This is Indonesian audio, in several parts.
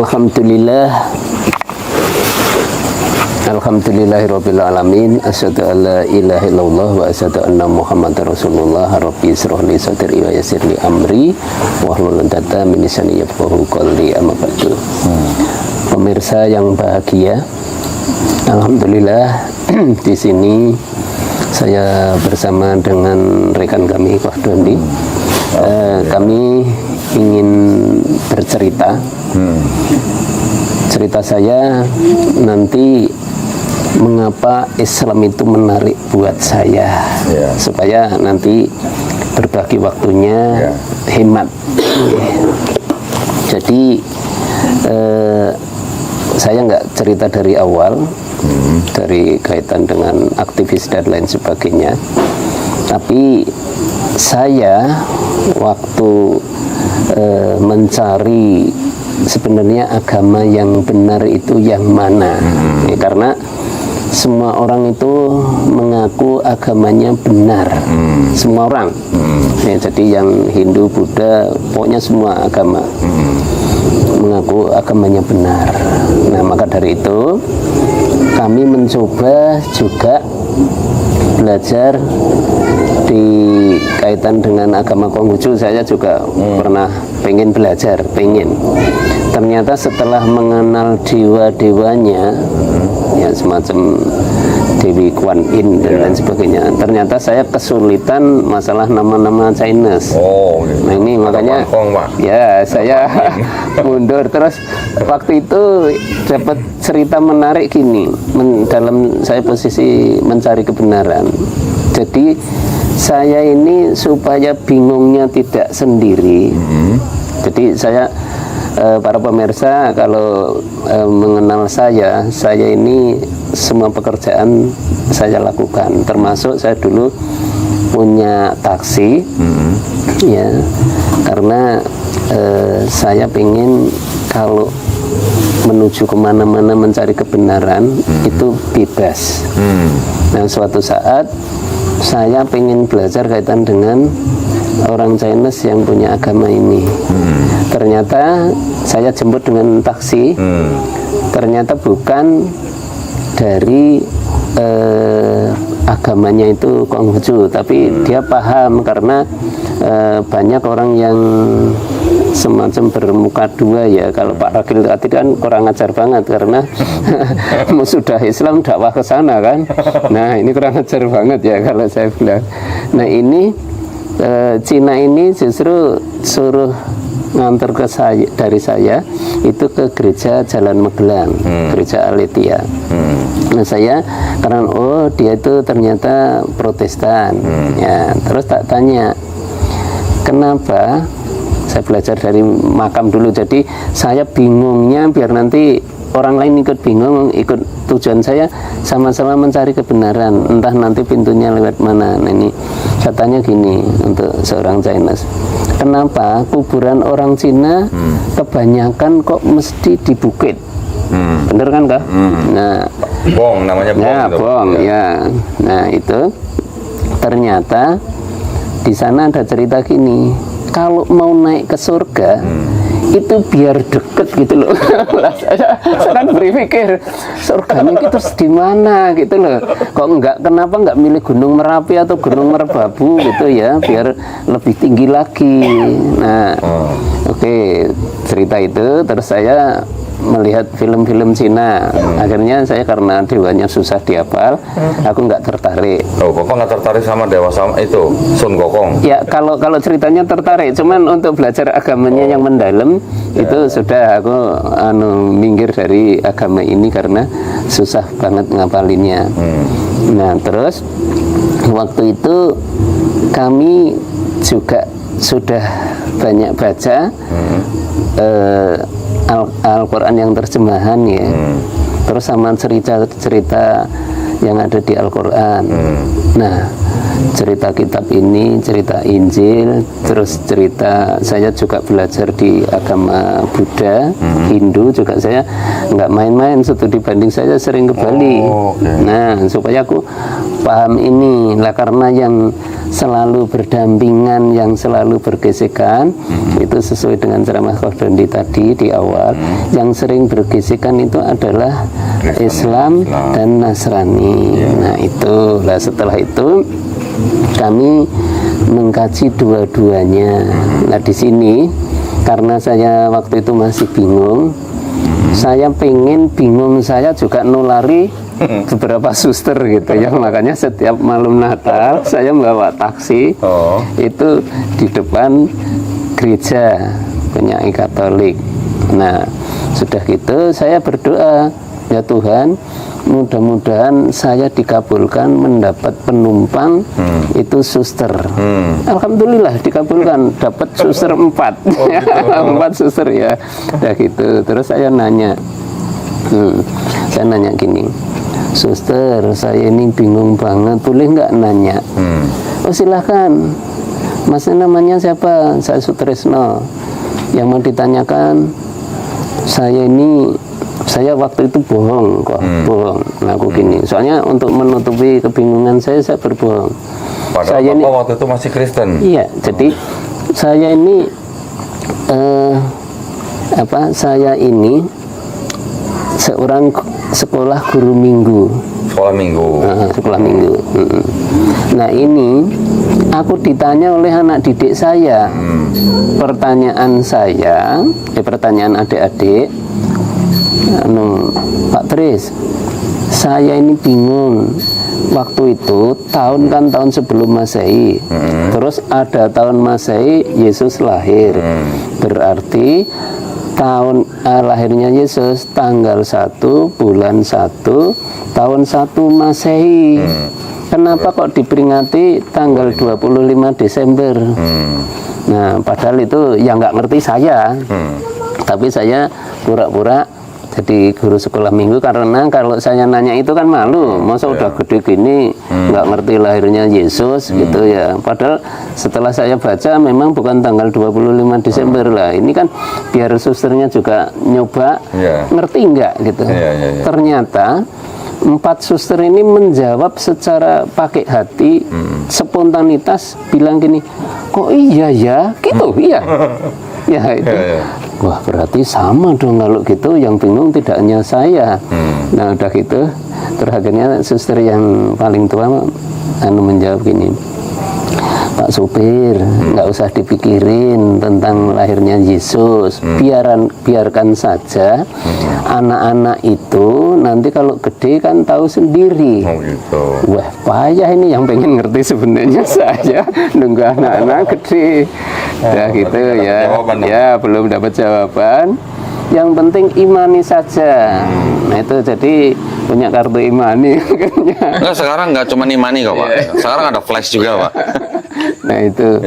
Alhamdulillah. Alhamdulillahirabbil alamin. Asyhadu an la ilaha illallah wa asyhadu anna Muhammadar Rasulullah. Rabbi israh li sadri wa yassir li amri wahlul 'uqdatam min lisani yafqahu qawli. Amma ba'du. Pemirsa yang bahagia, alhamdulillah di sini saya bersama dengan rekan kami Pak Dondi. Kami ingin bercerita. Cerita saya nanti mengapa Islam itu menarik buat saya, supaya nanti berbagi waktunya hemat. Jadi saya nggak cerita dari awal, dari kaitan dengan aktivis dan lain sebagainya, tapi saya waktu mencari sebenarnya agama yang benar itu yang mana, karena semua orang itu mengaku agamanya benar, semua orang, jadi yang Hindu, Buddha, pokoknya semua agama mengaku agamanya benar. Nah, maka dari itu kami mencoba juga belajar di kaitan dengan agama Konghucu. Saya juga pernah pengen belajar, ternyata setelah mengenal dewa-dewanya, ya semacam Dewi Kuan Yin dan lain sebagainya, ternyata saya kesulitan masalah nama-nama Chinese. Nah ini makanya ya saya mundur. Terus waktu itu dapat cerita menarik gini, dalam saya posisi mencari kebenaran. Jadi saya ini supaya bingungnya tidak sendiri. Jadi saya, para pemirsa kalau mengenal saya ini semua pekerjaan saya lakukan, termasuk saya dulu punya taksi, ya, karena saya pengen kalau menuju kemana-mana mencari kebenaran itu bebas. Nah, suatu saat saya pengen belajar kaitan dengan orang Chinese yang punya agama ini. Ternyata saya jemput dengan taksi, ternyata bukan dari agamanya itu Konghucu, tapi dia paham karena banyak orang yang semacam bermuka dua, ya. Kalau Pak Ragil tadi kan kurang ajar banget karena sudah Islam dakwah ke sana kan. Nah, ini kurang ajar banget ya kalau saya bilang. Nah, ini Cina ini justru suruh nganter ke saya, dari saya itu ke gereja Jalan Magelang, gereja Aletia. Nah, saya karena dia itu ternyata Protestan, ya. Terus tak tanya kenapa. Saya belajar dari makam dulu, jadi saya bingungnya biar nanti orang lain ikut bingung, ikut tujuan saya sama-sama mencari kebenaran, entah nanti pintunya lewat mana. Nah, ini katanya gini untuk seorang Chinese, kenapa kuburan orang Cina kebanyakan kok mesti di bukit? Bener kan kak? Nah, Bong namanya, Bong. Ya, Bong, ya. Nah, itu ternyata di sana ada cerita gini, kalau mau naik ke surga itu biar deket gitu loh. saya kan berpikir surganya itu terus di mana gitu loh, kok kenapa nggak milih Gunung Merapi atau Gunung Merbabu gitu ya, biar lebih tinggi lagi. Nah, oke, cerita itu terus saya melihat film-film Cina. Akhirnya saya karena dewanya susah dihafal, aku nggak tertarik. Kok nggak tertarik sama dewa sama itu Sun Gokong? Ya, kalau ceritanya tertarik, cuman untuk belajar agamanya yang mendalam itu sudah aku minggir dari agama ini karena susah banget ngapalinnya. Nah, terus waktu itu kami juga sudah banyak baca Al-Quran yang terjemahan, ya. Terus sama cerita-cerita yang ada di Al-Quran. Nah, cerita kitab ini, cerita Injil, terus cerita saya juga belajar di agama Buddha, Hindu juga saya nggak main-main, studi banding saya sering ke Bali. Nah, supaya aku paham ini lah, karena yang selalu berdampingan, yang selalu bergesekan, itu sesuai dengan ceramah Khordandi tadi di awal, yang sering bergesekan itu adalah Islam dan Nasrani. Nah itu lah, setelah itu kami mengkaji dua-duanya. Nah di sini karena saya waktu itu masih bingung, saya pengen bingung saya juga nulari beberapa suster gitu ya, makanya setiap malam Natal saya membawa taksi itu di depan gereja penyanyi Katolik. Nah sudah gitu saya berdoa, ya Tuhan, mudah-mudahan saya dikabulkan mendapat penumpang itu suster. Alhamdulillah dikabulkan, dapat suster 4. 4 suster ya. Udah gitu. Terus saya nanya, saya nanya gini, suster, saya ini bingung banget, boleh nggak nanya? Oh silahkan, Mas namanya siapa? Saya Sutresno. Yang mau ditanyakan, saya waktu itu bohong kok, bohong. Nah aku gini, soalnya untuk menutupi kebingungan saya berbohong. Padahal saya Bapak waktu itu masih Kristen. Iya, jadi saya ini saya ini seorang sekolah guru minggu. Sekolah minggu. Sekolah minggu. Nah ini aku ditanya oleh anak didik saya. Pertanyaan adik-adik, Pak Tris, saya ini bingung. Waktu itu tahun kan tahun sebelum Masehi, terus ada tahun Masehi Yesus lahir, berarti tahun lahirnya Yesus tanggal 1 bulan 1 tahun 1 Masehi. Kenapa kok diperingati tanggal 25 Desember? Nah, padahal itu yang nggak ngerti saya. Tapi saya pura-pura jadi guru sekolah minggu, karena kalau saya nanya itu kan malu. Masa udah gede gini nggak ngerti lahirnya Yesus gitu ya. Padahal setelah saya baca memang bukan tanggal 25 Desember lah. Ini kan biar susternya juga nyoba ngerti nggak gitu. Ternyata 4 suster ini menjawab secara pakai hati, spontanitas, bilang gini, kok iya ya, gitu, iya. Ya itu, wah berarti sama dong kalau gitu, yang bingung tidak hanya saya. Nah udah gitu, terus akhirnya suster yang paling tua menjawab gini, Pak supir, nggak usah dipikirin tentang lahirnya Yesus, biarkan saja anak-anak itu nanti kalau gede kan tahu sendiri. Wah payah ini, yang pengen ngerti sebenarnya saya nunggu anak-anak gede. Ya gitu ya, ya belum dapat jawaban. Yang penting imani saja. Nah itu jadi punya kartu imani. Enggak, sekarang nggak cuma imani kok Pak, sekarang ada flash juga Pak. Nah itu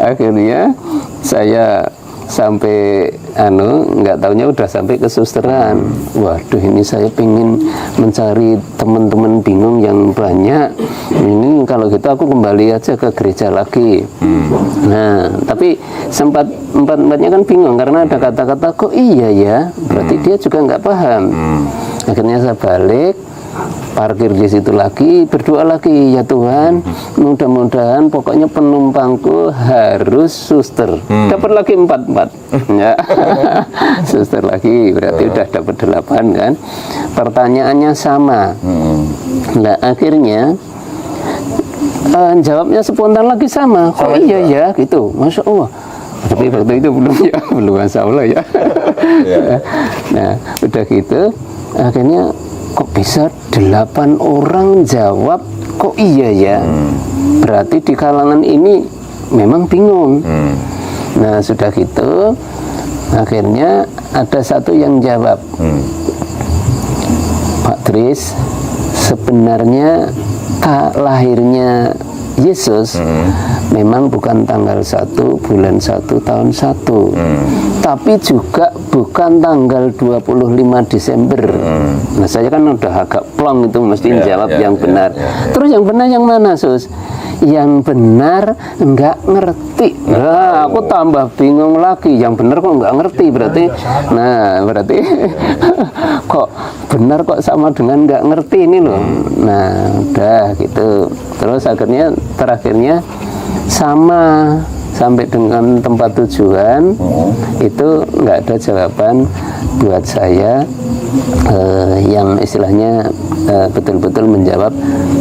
akhirnya saya sampai nggak taunya udah sampai ke susteran. Waduh ini saya pengen mencari teman-teman bingung yang banyak. Ini kalau gitu aku kembali aja ke gereja lagi. Nah tapi sempat empatnya kan bingung karena ada kata-kata kok iya ya, berarti dia juga nggak paham. Akhirnya saya balik, parkir di situ lagi, berdoa lagi, ya Tuhan, mudah-mudahan pokoknya penumpangku harus suster. Dapat lagi 4 ya. Suster lagi, berarti udah dapat 8 kan. Pertanyaannya sama. Nah akhirnya jawabnya spontan lagi sama. Kok iya ya gitu, Masya Allah. Tapi waktu itu belum Masya Allah ya. Nah udah gitu akhirnya kok bisa 8 orang jawab kok iya ya, berarti di kalangan ini memang bingung. Nah sudah gitu akhirnya ada satu yang jawab, Pak Tris, sebenarnya lahirnya Yesus memang bukan tanggal 1 bulan 1 tahun 1, tapi juga bukan tanggal 25 Desember. Nah saya kan udah agak plong itu mesti jawab yang benar. Terus yang benar yang mana, Sus? Yang benar nggak ngerti. Nah, aku tambah bingung lagi. Yang benar kok nggak ngerti berarti. Nah, berarti kok benar kok sama dengan nggak ngerti ini loh. Nah, udah gitu. Terus terakhirnya sama sampai dengan tempat tujuan itu nggak ada jawaban buat saya yang istilahnya betul-betul menjawab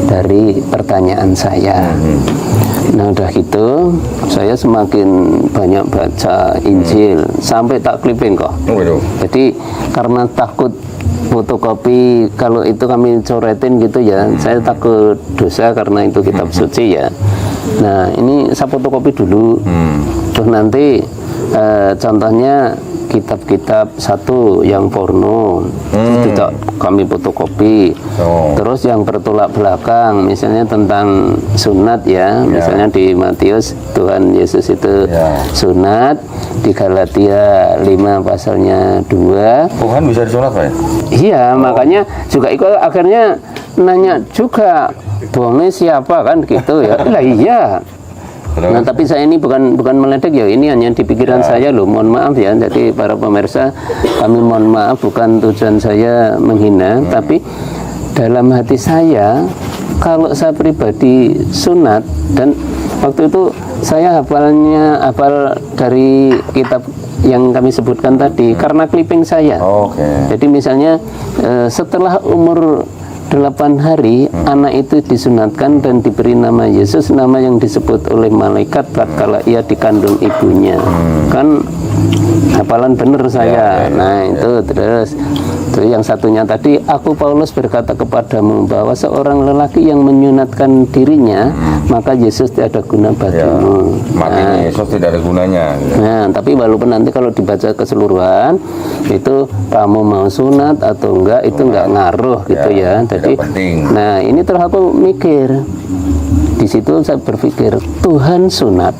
dari pertanyaan saya. Nah udah gitu saya semakin banyak baca Injil sampai tak clipping kok. Jadi karena takut fotokopi, kalau itu kami coretin gitu ya, saya takut dosa karena itu kitab suci ya. Nah ini saya fotokopi dulu, terus nanti contohnya kitab-kitab satu yang porno itu kami fotokopi. Terus yang bertolak belakang misalnya tentang sunat ya, misalnya di Matius Tuhan Yesus itu sunat, di Galatia 5 pasalnya 2 Tuhan bisa disunat Pak ya? Iya, makanya juga ikut akhirnya nanya juga bohongnya siapa kan gitu ya. Lah iya. Nah tapi saya ini bukan meledek ya, ini hanya di pikiran saya loh, mohon maaf ya. Jadi para pemirsa, kami mohon maaf, bukan tujuan saya menghina, tapi dalam hati saya kalau saya pribadi sunat, dan waktu itu saya hafal dari kitab yang kami sebutkan tadi karena clipping saya. Jadi misalnya setelah umur 8 hari anak itu disunatkan dan diberi nama Yesus, nama yang disebut oleh malaikat tatkala ia dikandung ibunya. Kan hafalan bener saya. Nah itu terus yang satunya tadi, aku Paulus berkata kepadamu bahwa seorang lelaki yang menyunatkan dirinya maka Yesus tidak ada guna bagimu. Matinya Yesus tidak ada gunanya. Nah tapi walaupun nanti kalau dibaca keseluruhan itu kamu mau sunat atau enggak itu enggak ngaruh gitu ya. Jadi nah ini terus aku mikir, di situ saya berpikir Tuhan sunat,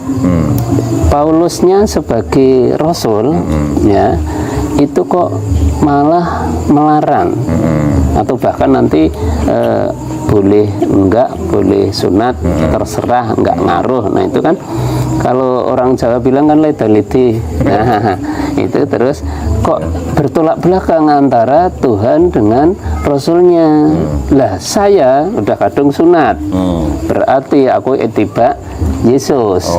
Paulusnya sebagai rasul ya itu kok malah melarang, atau bahkan nanti boleh enggak, boleh sunat, terserah, enggak ngaruh. Nah itu kan kalau orang Jawa bilang kan leda-ledi. Nah itu terus kok bertolak belakang antara Tuhan dengan Rasulnya. Lah saya udah kadung sunat, berarti aku etiba Yesus.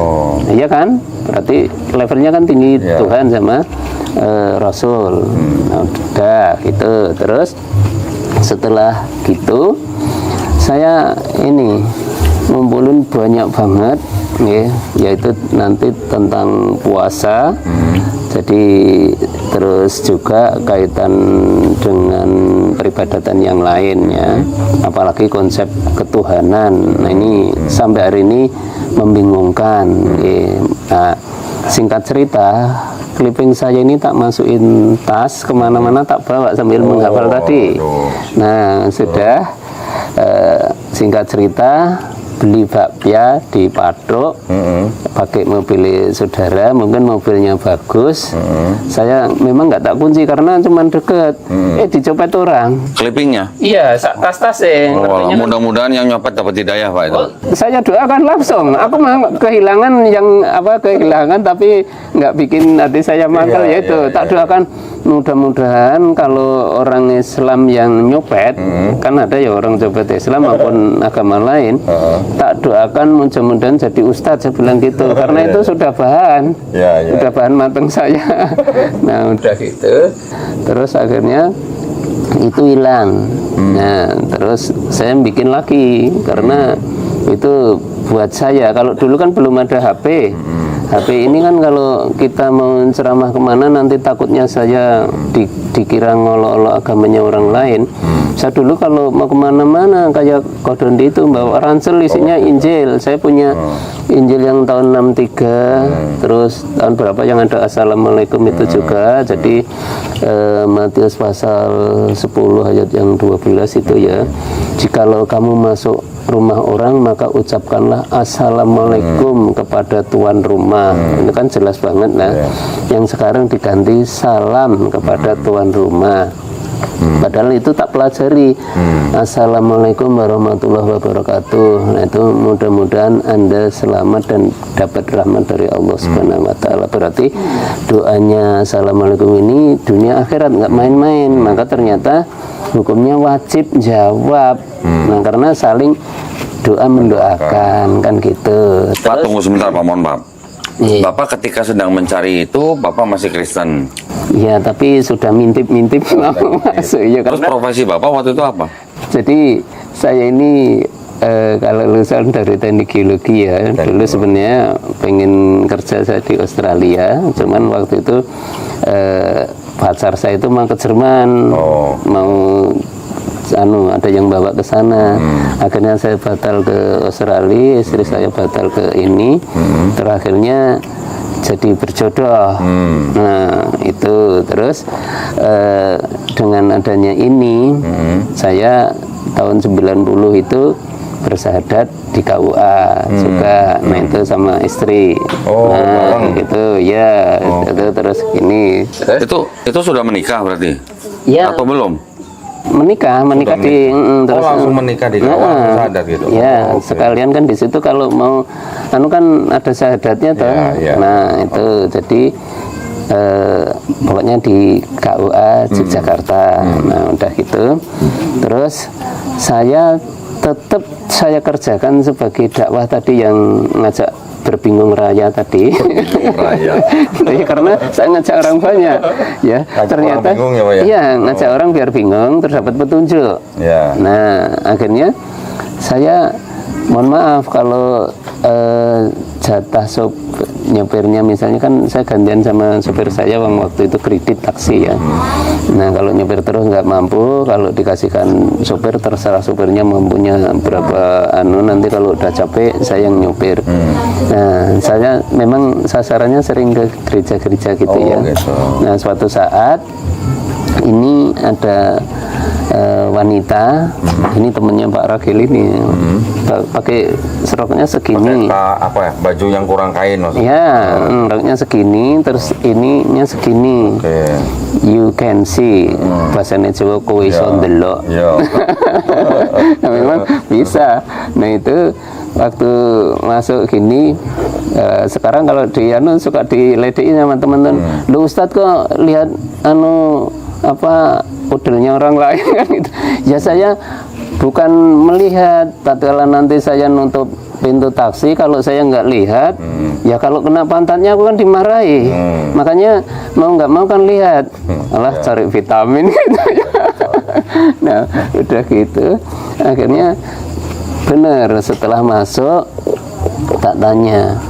Iya kan? Berarti levelnya kan tinggi Tuhan sama Rasul. Nah, udah gitu. Terus setelah gitu saya ini ngumpulin banyak banget ya, yaitu nanti tentang puasa. Jadi terus juga kaitan dengan peribadatan yang lain ya, apalagi konsep ketuhanan. Nah ini sampai hari ini membingungkan ya. Nah, singkat cerita, clipping saya ini tak masukin tas, kemana-mana tak bawa sambil menghafal tadi. Nah sudah singkat cerita, beli bakpia di Padok, pakai mobil saudara, mungkin mobilnya bagus. Saya memang nggak tak kunci karena cuma deket. Dicopet orang. Clippingnya? Iya, tas-tasnya. Mudah-mudahan yang nyopet dapat hidayah Pak itu. Saya doakan langsung. Aku mah kehilangan tapi nggak bikin hati saya mangkel yaitu. Tak doakan mudah-mudahan kalau orang Islam yang nyopet, kan ada ya orang copet Islam maupun agama lain, tak doakan mudah-mudahan jadi ustadz, saya bilang gitu, karena itu sudah bahan, sudah bahan matang saya. Nah udah gitu, terus akhirnya itu hilang. Nah terus saya bikin lagi karena itu buat saya, kalau dulu kan belum ada HP. HP ini kan kalau kita mau ceramah kemana nanti takutnya saya dikira ngolok-olok agamanya orang lain. Saya dulu kalau mau kemana-mana kayak Kodondi itu bawa ransel isinya Injil. Saya punya Injil yang tahun 63, terus tahun berapa yang ada Assalamualaikum itu juga. Jadi Matius pasal 10 ayat yang 12 itu ya, jikalau kamu masuk rumah orang, maka ucapkanlah assalamualaikum kepada tuan rumah. Ini kan jelas banget lah. Yang sekarang diganti salam kepada tuan rumah. Padahal itu tak pelajari. Assalamualaikum warahmatullahi wabarakatuh. Nah, itu mudah-mudahan Anda selamat dan dapat rahmat dari Allah Subhanahu wa taala. Berarti doanya assalamualaikum ini dunia akhirat, nggak main-main. Maka ternyata hukumnya wajib jawab. Nah, karena saling doa mendoakan kan gitu. Pak, tunggu sebentar Pak, mohon Pak. Iya. Bapak ketika sedang mencari itu, Bapak masih Kristen. Ya, tapi sudah mintip-mintip mau masuk ya. Terus Karena profesi Bapak waktu itu apa? jadi saya ini kalau lulusan dari teknik geologi ya, dulu sebenarnya pengen kerja saya di Australia, cuman waktu itu pacar saya itu mau ke Jerman, mau ada yang bawa ke sana. Akhirnya saya batal ke Australia, istri saya batal ke ini, terakhirnya jadi berjodoh. Nah itu terus dengan adanya ini saya tahun 90 itu bersahadat di KUA juga. Nah itu sama istri. Nah gitu ya. Itu terus ini. Itu sudah menikah berarti? Ya. Atau belum? Menikah di terus langsung menikah di KUA bersahadat gitu. Ya, sekalian kan di situ kalau mau kan ada syahadatnya toh. Nah, itu jadi pokoknya di KUA Yogyakarta. Nah, udah gitu. Terus saya tetap saya kerjakan sebagai dakwah tadi yang ngajak berbingung raya tadi. Raya. Ya, karena saya ngajak orang banyak ya. Ternyata bingung, ya, Pak, ya? Iya, ngajak orang biar bingung terus dapat petunjuk. Nah, akhirnya saya mohon maaf kalau jatah nyopirnya misalnya kan saya gantian sama sopir saya waktu itu kredit taksi ya. Nah kalau nyopir terus nggak mampu, kalau dikasihkan sopir terserah sopirnya mampunya berapa nanti kalau udah capek saya yang nyopir. Nah saya memang sasarannya sering ke gereja-gereja gitu ya. Gitu. Nah suatu saat ini ada wanita, ini temennya Pak Ragil ini, pakai seroknya segini. Apa ya? Baju yang kurang kain maksudnya? Ya, roknya segini, terus ininya segini. You can see, bahasanya Jawa kowe iso ndelok. Nah, memang bisa. Nah itu waktu masuk gini, sekarang kalau di suka diledekin sama teman-teman. Lu Ustadz kok lihat udelnya orang lain kan gitu. Ya saya bukan melihat, tatkala nanti saya nutup pintu taksi kalau saya nggak lihat, ya kalau kena pantatnya aku kan dimarahi. Makanya mau nggak mau kan lihat, cari vitamin gitu ya. Nah udah gitu, akhirnya bener setelah masuk tak tanya,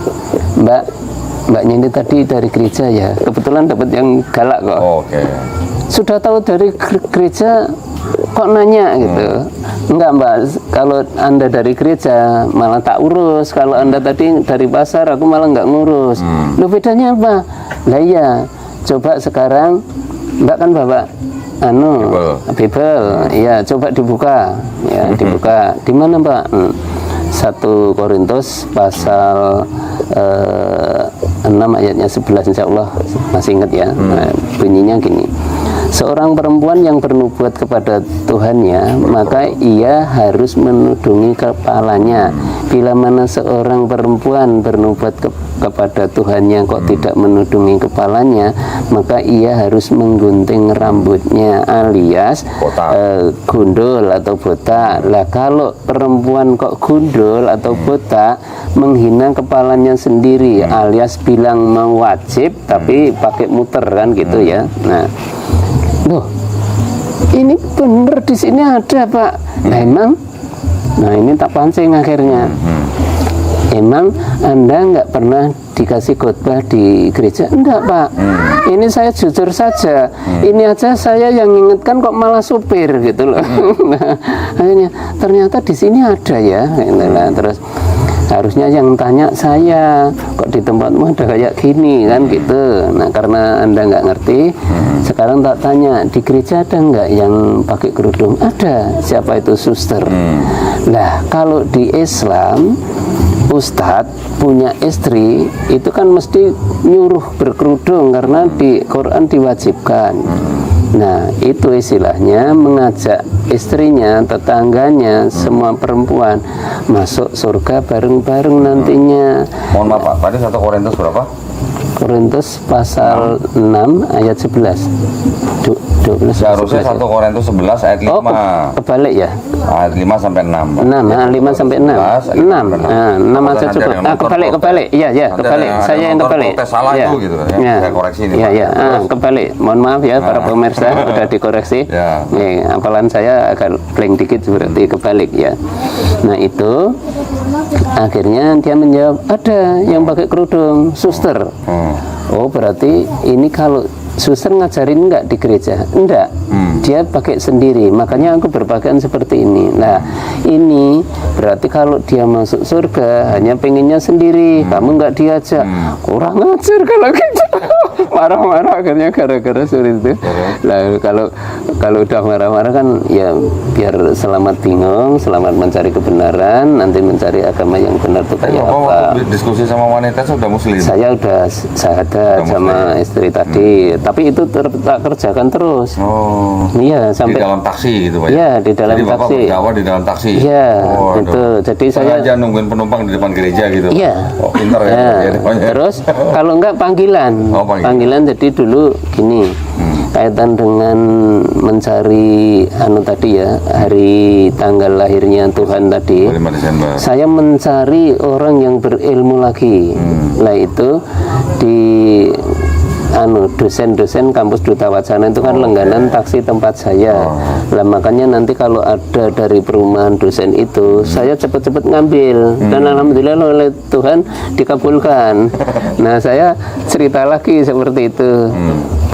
Mbaknya ini tadi dari gereja ya? Kebetulan dapat yang galak kok. Sudah tahu dari gereja kok nanya gitu. Enggak Mbak, kalau Anda dari gereja malah tak urus, kalau Anda tadi dari pasar aku malah nggak ngurus. Loh bedanya apa? Lah iya, coba sekarang Mbak kan bawa Bible, iya coba dibuka, ya dibuka. Di mana Mbak? 1 Korintus pasal 6 ayatnya 11, insya Allah masih ingat ya. Nah, bunyinya gini, seorang perempuan yang bernubuat kepada Tuhannya, maka ia harus menudungi kepalanya. Bila mana seorang perempuan bernubuat kepada Tuhannya kok tidak menudungi kepalanya, maka ia harus menggunting rambutnya alias gundul atau botak. Lah kalau perempuan kok gundul atau botak menghina kepalanya sendiri alias bilang mau wajib tapi pakai muter kan gitu ya. Nah, loh, ini bener di sini ada Pak. Nah emang, nah ini tak pancing akhirnya. Emang Anda nggak pernah dikasih khotbah di gereja? Enggak Pak. Ini saya jujur saja. Ini aja saya yang ingatkan kok malah supir gitu loh. Nah, akhirnya ternyata di sini ada ya. Nah, terus harusnya yang tanya saya, kok di tempatmu ada kayak gini kan gitu. Nah karena Anda nggak ngerti, sekarang tak tanya, di gereja ada nggak yang pakai kerudung? Ada. Siapa itu? Suster. Nah, kalau di Islam, Ustadz punya istri itu kan mesti nyuruh berkerudung karena di Quran diwajibkan. Nah, itu istilahnya mengajak istrinya, tetangganya, semua perempuan masuk surga bareng-bareng nantinya. Mohon maaf Pak, tadi 1 Korintus berapa? Korintus pasal 6 ayat 11. 12 Seharusnya 1 Korintus 11 ayat 5. Oh, kebalik ya? Ayat 5 sampai 6. 6, 5 sampai 6. 6. Nah, 6 aja cukup. Nah, kebalik. Iya, kebalik. Saya yang kebalik. Salah ya. itu gitu ya. Ya. Saya koreksi ini. Iya. Kebalik. Mohon maaf ya para pemirsa, udah dikoreksi. Ya. Nih, hafalan saya agak blank dikit berarti kebalik ya. Nah, itu akhirnya dia menjawab, ada yang pakai kerudung, suster. Oh, berarti ini kalau suster ngajarin enggak di gereja? Enggak. Dia pakai sendiri. Makanya aku berpakaian seperti ini. Nah, ini berarti kalau dia masuk surga hanya pengennya sendiri. Kamu enggak diajak. Kurang ajar kalau gitu. Marah-marah akhirnya gara-gara surat itu. Nah, kalau udah marah-marah kan ya biar selamat bingung, selamat mencari kebenaran, nanti mencari agama yang benar itu kayak apa. Diskusi sama wanita sudah muslim. Saya udah sahadat sama istri tadi, tapi itu tak kerjakan terus. Oh. Iya, sampai di dalam taksi gitu Pak. Iya, di dalam jadi Bapak taksi. berdakwah di dalam taksi. Iya, oh, itu. Jadi saya aja nungguin penumpang di depan gereja gitu. Iya. Oh, pintar ya. Terus kalau enggak panggilan. Oh, panggilan jadi dulu gini. Kaitan dengan mencari tadi ya, hari tanggal lahirnya Tuhan tadi. 5 Desember. Saya mencari orang yang berilmu lagi. Nah, itu di dosen-dosen kampus Duta Wacana itu kan langganan taksi tempat saya. Lah makanya nanti kalau ada dari perumahan dosen itu, saya cepat-cepat ngambil dan alhamdulillah oleh Tuhan dikabulkan. Nah, saya cerita lagi seperti itu.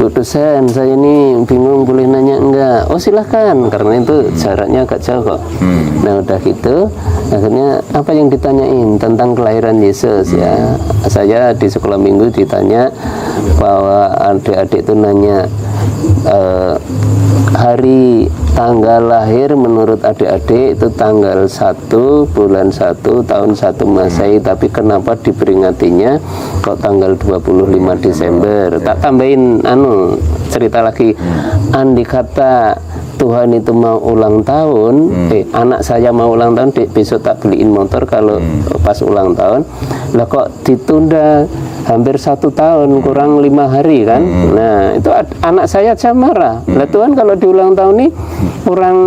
Bu dosen, saya ini bingung boleh nanya enggak? Oh silahkan, karena itu jaraknya agak jauh kok. Nah udah gitu, akhirnya apa yang ditanyain tentang kelahiran Yesus ya. Saya di sekolah minggu ditanya bahwa adik-adik itu nanya hari tanggal lahir menurut adik-adik itu tanggal 1 bulan 1 tahun 1 Masehi, tapi kenapa diperingatinya kok tanggal 25 Desember. Tak tambahin cerita lagi, andai kata Tuhan itu mau ulang tahun, anak saya mau ulang tahun, besok tak beliin motor kalau pas ulang tahun. Lah kok ditunda hampir 1 tahun, kurang 5 hari kan? Nah itu anak saya aja marah. Lah Tuhan kalau di ulang tahun nih kurang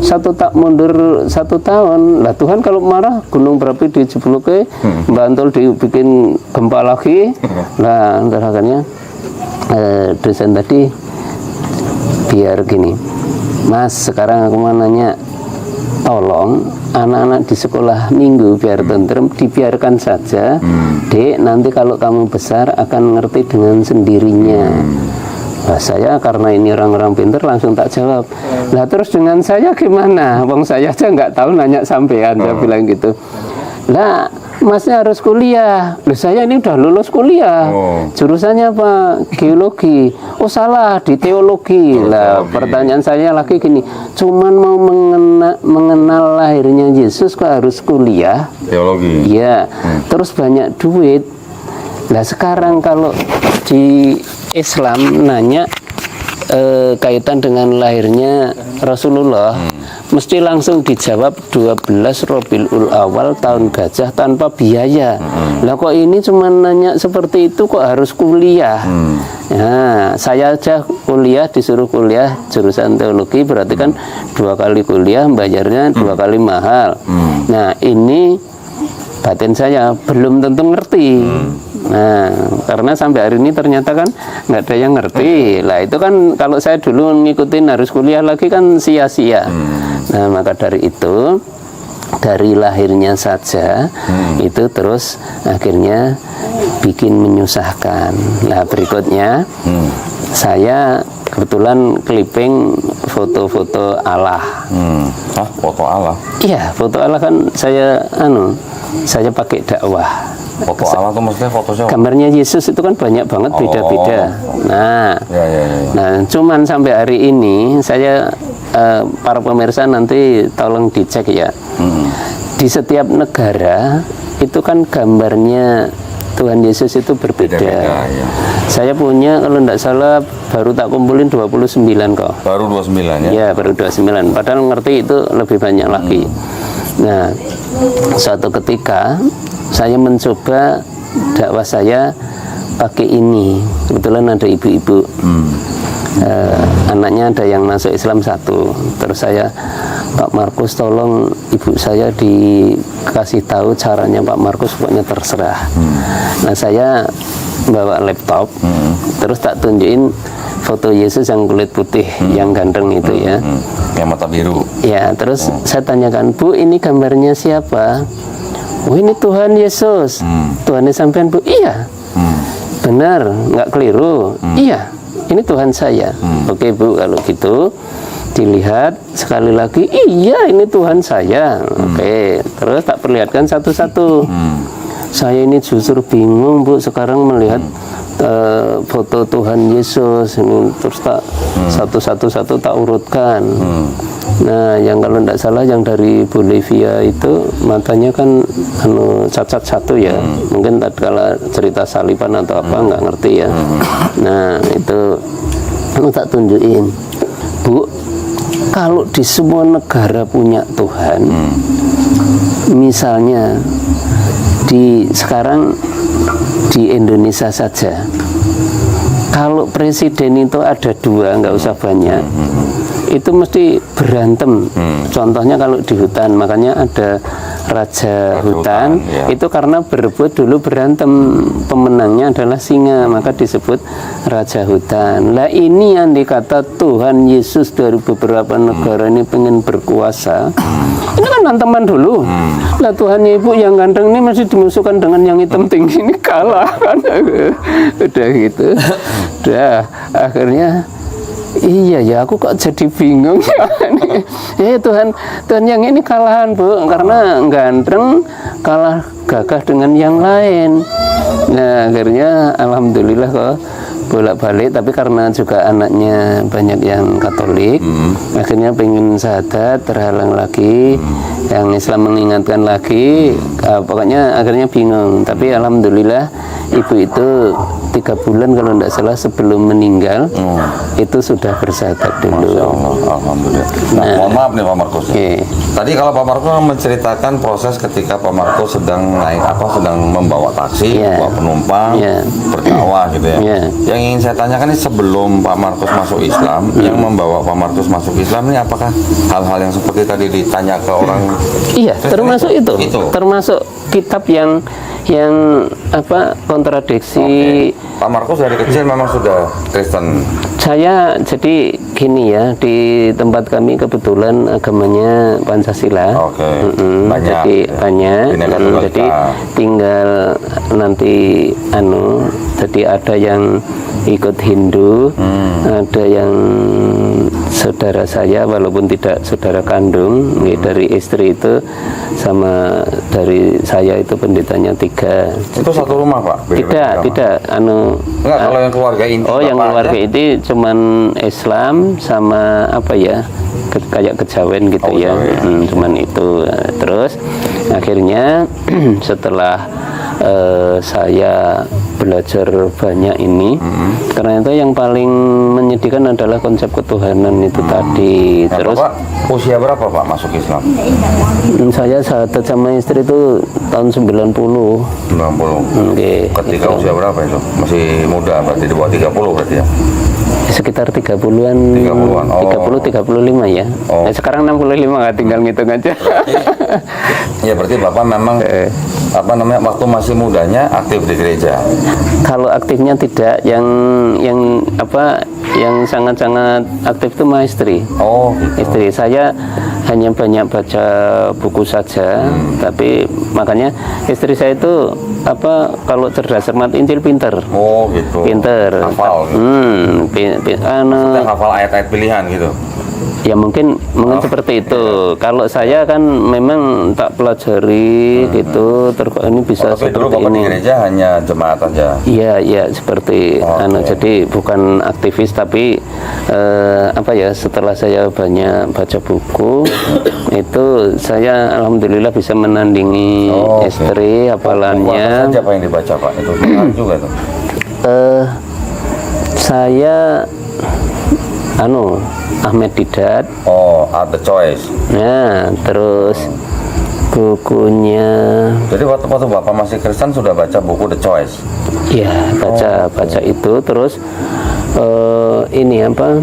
1 tak mundur 1 tahun. Lah Tuhan kalau marah gunung berapi dijebloke, Bantul dibikin gempa lagi. Nah akhirnya dosen tadi biar gini, Mas, sekarang aku mau nanya, tolong anak-anak di sekolah minggu biar tentrem, dibiarkan saja. Dek, nanti kalau kamu besar akan ngerti dengan sendirinya. Nah, saya karena ini orang-orang pintar langsung tak jawab. Nah terus dengan saya gimana? Wong saya aja nggak tahu nanya sampean. Dia bilang gitu. Lah Masnya harus kuliah. Loh, saya ini udah lulus kuliah. Jurusannya apa? Geologi. Oh salah, di teologi. Lah pertanyaan saya lagi gini, cuman mau mengenal lahirnya Yesus kok harus kuliah? Teologi. Iya. Terus banyak duit. Lah sekarang kalau di Islam nanya kaitan dengan lahirnya Rasulullah, mesti langsung dijawab 12 Rabiul Awal tahun gajah tanpa biaya. Lah kok ini cuma nanya seperti itu kok harus kuliah? Nah, saya aja kuliah, disuruh kuliah jurusan teologi, berarti kan 2 kali kuliah bayarnya 2 kali mahal. Nah ini batin saya belum tentu ngerti. Nah, karena sampai hari ini ternyata kan nggak ada yang ngerti. Lah itu kan kalau saya dulu ngikutin harus kuliah lagi kan sia-sia. Nah, maka dari itu dari lahirnya saja itu terus akhirnya bikin menyusahkan. Nah, berikutnya saya kebetulan clipping foto-foto Allah. Foto Allah? Iya, foto Allah kan saya pakai dakwah. Foto Allah itu maksudnya foto siapa? Gambarnya Yesus itu kan banyak banget beda-beda. Nah, nah cuman sampai hari ini saya para pemirsa nanti tolong dicek ya. Di setiap negara itu kan gambarnya Tuhan Yesus itu berbeda. Beda-beda, ya. Saya punya kalau tidak salah baru tak kumpulin 29 kok. Baru 29 ya? Ya, baru 29. Padahal ngerti itu lebih banyak lagi. Nah, suatu ketika saya mencoba dakwah saya pakai ini. Kebetulan ada ibu-ibu. Anaknya ada yang masuk Islam 1. Terus saya, Pak Markus tolong ibu saya dikasih tahu caranya Pak Markus, pokoknya terserah. Nah, saya bawa laptop, terus tak tunjukin foto Yesus yang kulit putih, yang ganteng itu ya. Yang mata biru. Ya, terus saya tanyakan, Bu, ini gambarnya siapa? Oh, ini Tuhan Yesus. Tuhannya sampean, Bu? Iya. Benar, nggak keliru. Iya, ini Tuhan saya. Oke, Bu, kalau gitu dilihat sekali lagi. Iya, ini Tuhan saya. Oke, terus tak perlihatkan satu-satu. Saya ini justru bingung, Bu, sekarang melihat foto Tuhan Yesus ini, terus tak satu-satu tak urutkan. Nah, yang kalau tidak salah yang dari Bolivia itu matanya kan cacat satu ya. Mungkin tatkala cerita saliban atau apa nggak ngerti ya. Nah, itu tak tunjukin. Bu, kalau di semua negara punya Tuhan, misalnya sekarang di Indonesia saja, kalau presiden itu ada 2, nggak usah banyak, itu mesti berantem. Contohnya kalau di hutan, makanya ada raja hutan, ya. itu karena berebut dulu berantem, pemenangnya adalah singa, maka disebut raja hutan. Lah ini yang dikata Tuhan Yesus dari beberapa negara ini pengen berkuasa, ini kan hantaman dulu. Lah Tuhannya ibu yang ganteng ini masih dimusuhkan dengan yang hitam tinggi, ini kalah kan. Udah gitu, udah akhirnya iya ya, aku kok jadi bingung ya. Tuhan yang ini kalahan, Bu, karena ganteng kalah gagah dengan yang lain. Nah, akhirnya alhamdulillah kok bolak-balik, tapi karena juga anaknya banyak yang Katolik, akhirnya pengen syahadat terhalang lagi, yang Islam mengingatkan lagi, pokoknya akhirnya bingung. Tapi alhamdulillah ibu itu 3 bulan kalau tidak salah sebelum meninggal itu sudah bersyahadat dulu. Masya Allah, alhamdulillah. Nah, mohon maaf nih Pak Markus. Tadi kalau Pak Markus menceritakan proses ketika Pak Markus sedang sedang membawa taksi, membawa penumpang, berdakwah gitu ya. Yang ingin saya tanyakan ini sebelum Pak Markus masuk Islam, yang membawa Pak Markus masuk Islam ini apakah hal-hal yang seperti tadi ditanya ke orang? Iya, termasuk itu. Termasuk kitab yang kontradiksi. Pak Markus dari kecil memang sudah Kristen. Saya jadi gini ya, di tempat kami kebetulan agamanya Pancasila. Banyak. Jadi banyak. Jadi tinggal nanti jadi ada yang ikut Hindu, ada yang saudara saya walaupun tidak saudara kandung, dari istri itu sama dari saya itu pendetanya 3. Itu satu rumah, Pak? Tidak. Enggak, kalau yang keluarga inti. Oh, yang keluarga inti cuman Islam sama kayak kejawen gitu ya. Cuman itu. Terus akhirnya setelah saya belajar banyak ini, karena itu yang paling menyedihkan adalah konsep ketuhanan itu tadi. Nah, terus Bapak usia berapa Pak masuk Islam? Saya syahadat sama istri itu tahun 90. Ketika usia berapa itu? Masih muda berarti, di bawah 30 berarti ya? Sekitar 30-an. 30-35 ya. Sekarang 65, nggak tinggal ngitung aja. Berarti Bapak memang waktu masih mudanya aktif di gereja. Kalau aktifnya tidak, yang sangat-sangat aktif itu istri. Gitu. Istri saya hanya banyak baca buku saja, tapi makanya istri saya itu kalau cerdas cermat Injil pinter. Gitu. Pinter. Hafal. Gitu. Hafal ayat-ayat pilihan gitu. Ya mungkin seperti itu. Kalau saya kan memang tak pelajari gitu, ini bisa Tapi seperti dulu Bapak di ini. gereja hanya jemaat aja. Iya, seperti jadi bukan aktivis tapi setelah saya banyak baca buku itu saya alhamdulillah bisa menandingi istri hafalannya. Buku apa saja Pak yang dibaca Pak? Itu benar juga tuh. Saya Ahmed Didat. The Choice. Nah, terus bukunya. Jadi waktu Bapak masih Kristen sudah baca buku The Choice? Iya, baca itu. Terus ini apa?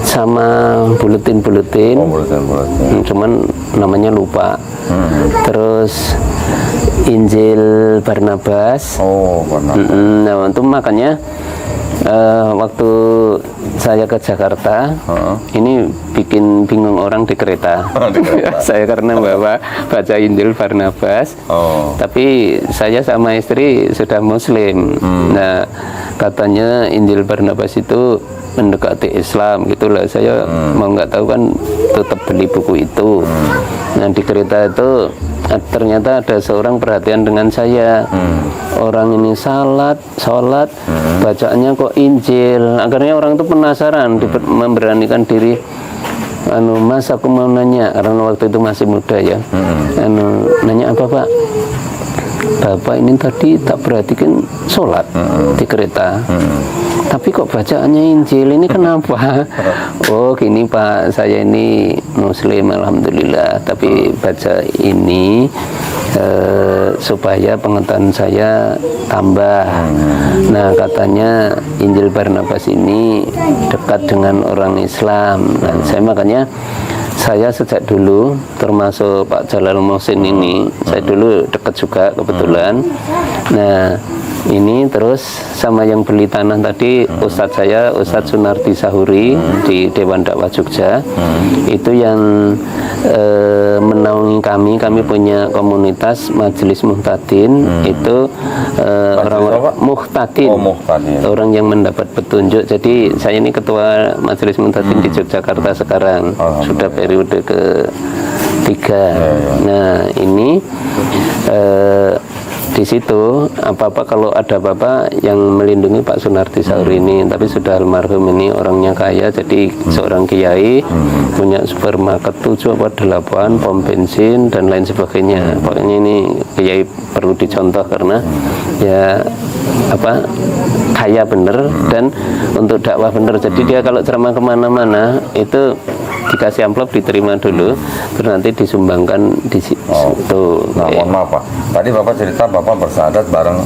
Sama buletin-buletin. Buletin. Cuman namanya lupa. Terus Injil Barnabas. Barnabas. Nah, itu makanya waktu saya ke Jakarta, ini bikin bingung orang di kereta. Saya karena baca Injil Barnabas, tapi saya sama istri sudah Muslim. Nah, katanya Injil Barnabas itu mendekati Islam gitulah. Saya mau nggak tahu kan, tetap beli buku itu. Nah, di kereta itu ternyata ada seorang perhatian dengan saya. Orang ini sholat, bacaannya kok Injil. Akhirnya orang itu penasaran, memberanikan diri. Mas, aku mau nanya, karena waktu itu masih muda ya. Nanya apa Pak? Bapak ini tadi tak perhatikan sholat di kereta. Tapi kok bacaannya Injil, ini kenapa? Oh gini Pak, saya ini Muslim alhamdulillah, tapi baca ini supaya pengetahuan saya tambah. Nah, katanya Injil Barnabas ini dekat dengan orang Islam. Nah, saya sejak dulu, termasuk Pak Jalal Mohsin ini, saya dulu dekat juga kebetulan. Nah, ini terus sama yang beli tanah tadi, Ustadz saya, Ustadz Sunardi Sahuri di Dewan Dakwah Jogja, itu yang menaungi kami punya komunitas Majelis Muhtadin, itu orang-orang muhtadin, orang yang mendapat petunjuk. Jadi saya ini ketua Majelis Muhtadin di Yogyakarta sekarang, sudah periode ke-3. Nah, ini di situ apa-apa kalau ada apa-apa yang melindungi Pak Sunardi Sahuri ini, tapi sudah almarhum ini orangnya kaya, jadi seorang kiai punya supermarket 7 atau 8, pom bensin dan lain sebagainya. Pokoknya ini kiai perlu dicontoh karena ya kaya bener dan untuk dakwah bener. Jadi dia kalau ceramah kemana-mana itu dikasih amplop, diterima dulu, terus nanti disumbangkan di situ. Nah, mohon maaf Pak, tadi Bapak cerita Bapak bersyahadat bareng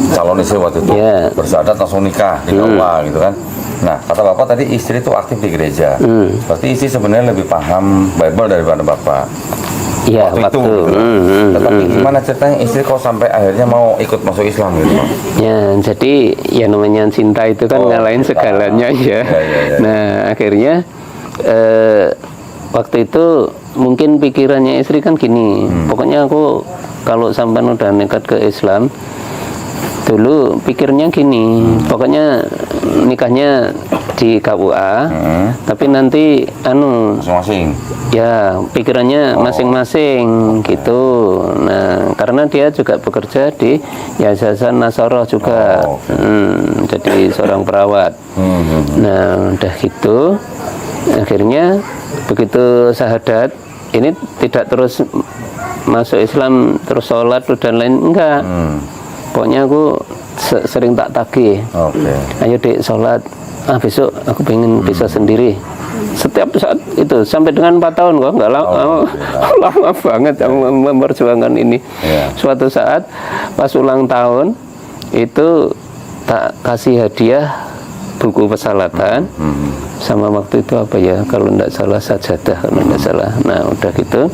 calon istri waktu itu, bersyahadat langsung nikah di KUA gitu kan. Nah, kata Bapak tadi istri itu aktif di gereja, berarti istri sebenarnya lebih paham Bible daripada Bapak. Iya, waktu itu. Tetapi gimana ceritanya istri kok sampai akhirnya mau ikut masuk Islam gitu Pak? Ya, jadi ya namanya cinta itu kan ngalahin segalanya ya. Nah, akhirnya waktu itu mungkin pikirannya istri kan gini, pokoknya aku kalau sampai udah nekat ke Islam, dulu pikirnya gini, pokoknya nikahnya di KUA, tapi nanti masing-masing. Ya, pikirannya masing-masing gitu. Nah, karena dia juga bekerja di Yayasan Nasoroh juga, jadi seorang perawat. Nah, udah gitu, akhirnya begitu syahadat, ini tidak terus masuk Islam terus sholat dan lain, enggak. Pokoknya aku sering tak tagih, ayo dek sholat, besok aku pengen bisa sendiri. Setiap saat itu sampai dengan 4 tahun kok, nggak lama banget memperjuangkan ini. Suatu saat pas ulang tahun itu tak kasih hadiah buku pesalatan, sama waktu itu apa ya, kalau tidak salah sajadah, kalau tidak salah. Nah, udah gitu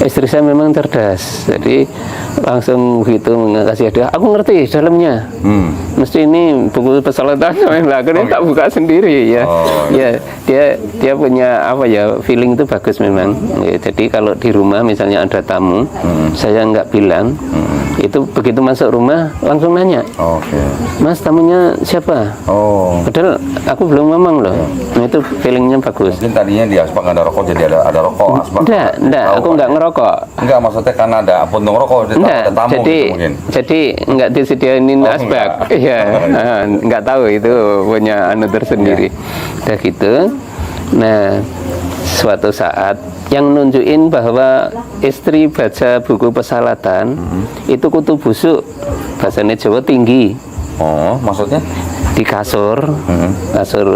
Istri saya memang cerdas, jadi langsung begitu ngasih hadiah. Aku ngerti dalamnya. Mesti ini buku persalatan, akhirnya tak buka sendiri ya. Ya, dia punya apa ya, feeling itu bagus memang. Ya, jadi kalau di rumah misalnya ada tamu, saya nggak bilang, itu begitu masuk rumah langsung nanya, Mas tamunya siapa? Padahal aku belum ngomong loh. Nah, itu feelingnya bagus. Mungkin tadinya di Aspak nggak ada rokok, jadi ada rokok Aspak. Enggak, aku nggak ngerokok. Enggak, maksudnya karena ada puntung rokok, ada tamu jadi, gitu mungkin. Jadi nggak disediainin Aspak. Iya, nggak tahu itu punya anu tersendiri. Udah gitu. Nah, suatu saat yang nunjukin bahwa istri baca buku persalatan itu kutu busuk, bahasanya Jawa tinggi. Maksudnya? Di kasur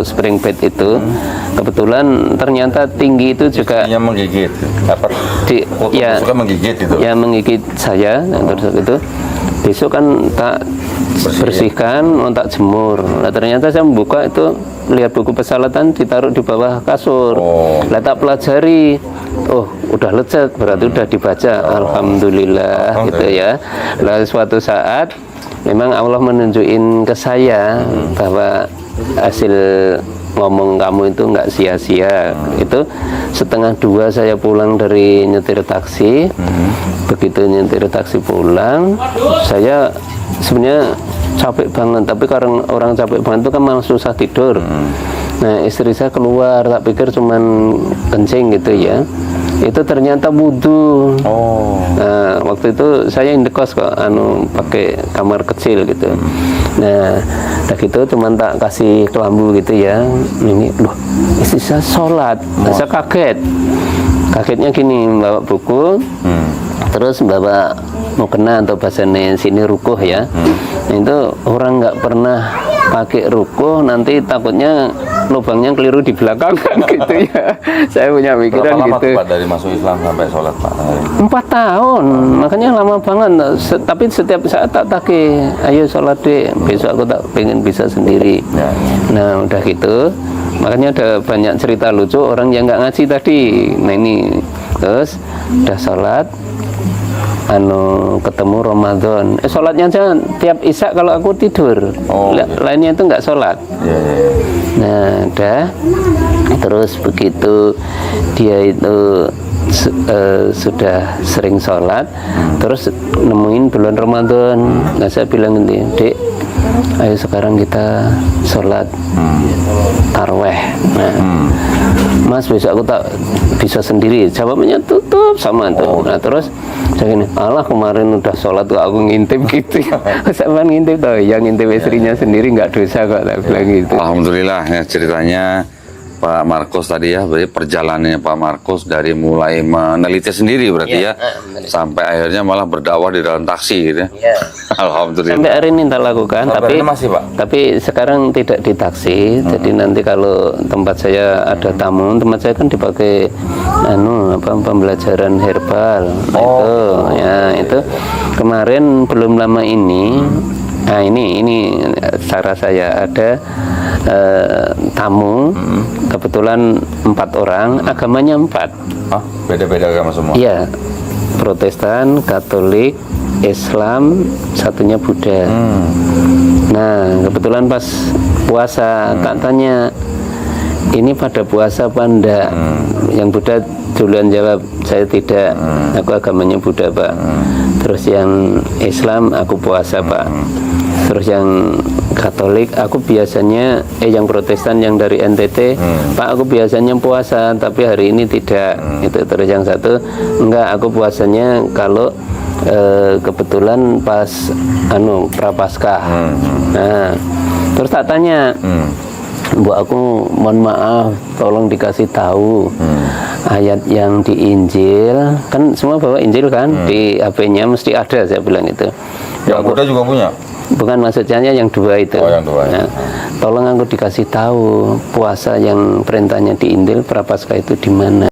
spring bed itu kebetulan ternyata tinggi itu juga yang menggigit apa ya suka menggigit itu ya menggigit saya. Terus itu besok kan tak bersihkan, tak jemur. Nah ternyata saya membuka itu, lihat buku persalatan ditaruh di bawah kasur. Lah tak pelajari, udah lecek, berarti udah dibaca. Alhamdulillah gitu ya. Lalu suatu saat memang Allah menunjukin ke saya bahwa hasil ngomong kamu itu nggak sia-sia. Itu 1:30 saya pulang dari nyetir taksi. Begitu nyetir taksi pulang, saya sebenarnya capek banget, tapi karena orang capek banget itu kan malah susah tidur. Nah istri saya keluar, tak pikir cuman kencing gitu ya, itu ternyata wudhu. Nah waktu itu saya indekos kok, pakai kamar kecil gitu. Nah udah gitu cuman tak kasih kelambu gitu ya, ini loh istri saya sholat. Nah, saya kagetnya gini, bawa buku, terus bawa mukena atau bahasanya sini rukuh ya. Nah, itu orang nggak pernah pakai rukuh, nanti takutnya lubangnya keliru di belakang kan gitu ya. Saya punya pikiran berapa lama gitu. Pak dari masuk Islam sampai sholat Pak? 4 tahun, makanya lama banget. Tapi setiap saat tak take, ayo sholat deh, besok aku tak pengen bisa sendiri. Nah udah gitu, makanya ada banyak cerita lucu orang yang nggak ngaji tadi. Nah ini terus udah sholat, ketemu Ramadan, sholatnya aja tiap isya kalau aku tidur, lainnya itu nggak sholat. Nah udah terus begitu dia itu sudah sering sholat, terus nemuin bulan Ramadan. Nah saya bilang gini, Dek, ayo sekarang kita sholat taraweh. Nah, Mas besok aku tak bisa sendiri. Jawabnya tutup sama tuh. Nah terus saya gini, Allah kemarin udah sholat tuh aku ngintip gitu ya. Sama ngintip tuh, yang ngintip istrinya sendiri nggak dosa kok, tak bilang gitu. Alhamdulillah ya ceritanya Pak Markus tadi ya, berarti perjalanannya Pak Markus dari mulai meneliti sendiri berarti ya, sampai akhirnya malah berdakwah di dalam taksi gitu ya. Alhamdulillah. Sampai hari ini tak lakukan, tapi sekarang tidak di taksi. Jadi nanti kalau tempat saya ada tamu, tempat saya kan dipakai pembelajaran herbal. Nah, itu kemarin belum lama ini. Nah ini cara saya ada tamu, kebetulan 4 orang, agamanya 4. Beda-beda agama semua? Iya, Protestan, Katolik, Islam, satunya Buddha. Nah kebetulan pas puasa tak tanya, ini pada puasa apa enggak? Yang Buddha duluan jawab, saya tidak, aku agamanya Buddha Pak. Terus yang Islam, aku puasa Pak. Terus yang Katolik, aku biasanya yang Protestan yang dari NTT, Pak aku biasanya puasa, tapi hari ini tidak. Itu terus yang satu, enggak, aku puasanya kalau kebetulan pas Prapaskah. Nah, terus tak tanya, Bu aku mohon maaf, tolong dikasih tahu ayat yang di Injil, kan semua bawa Injil kan, di HP-nya mesti ada, saya bilang itu. Yang Buddha juga punya? Bukan, maksudnya yang 2 itu. Yang 2. Nah, tolong aku dikasih tahu puasa yang perintahnya di Injil Prapaskah itu di mana.